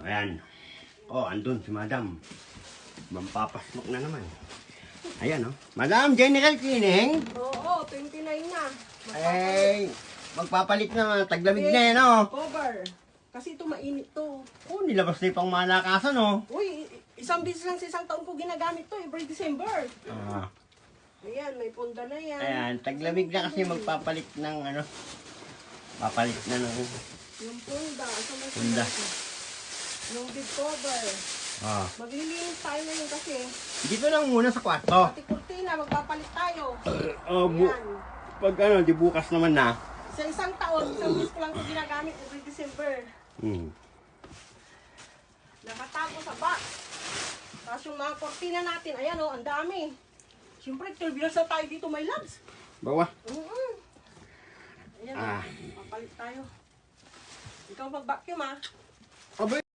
Ayan. Oh, andun si Madam. Mampapasmok na naman. Ayan, oh. Madam, general cleaning. Oo, 29 na. Eh, magpapalit na. Taglamig na yan, oh. Cover. Kasi ito mainit to. Oh, nilabas na yung pang malakasan, oh. Uy, isang beses lang sa isang taon ko ginagamit to, every December. Ah. Ayan, may punda na yan. Ayan, taglamig na kasi magpapalit ng ano. Papalit na ng Yung punda. punda. Yung bed cover. Ah. Maglilinis tayo ngayon kasi. Dito lang muna sa kwarto. Pati kurtina, magpapalit tayo. Oh, Ayan. pag ano, di bukas naman na. Sa isang taon, isang beses ko lang ito ginagamit, every December. Nakatago sa box. Tapos yung mga kurtina natin, ayan o, ang dami. Siyempre, 12 years na tayo dito, my loves. Bawa. Ayan Ah. o, papalit tayo. Ikaw mag-vacuum ah. Abay.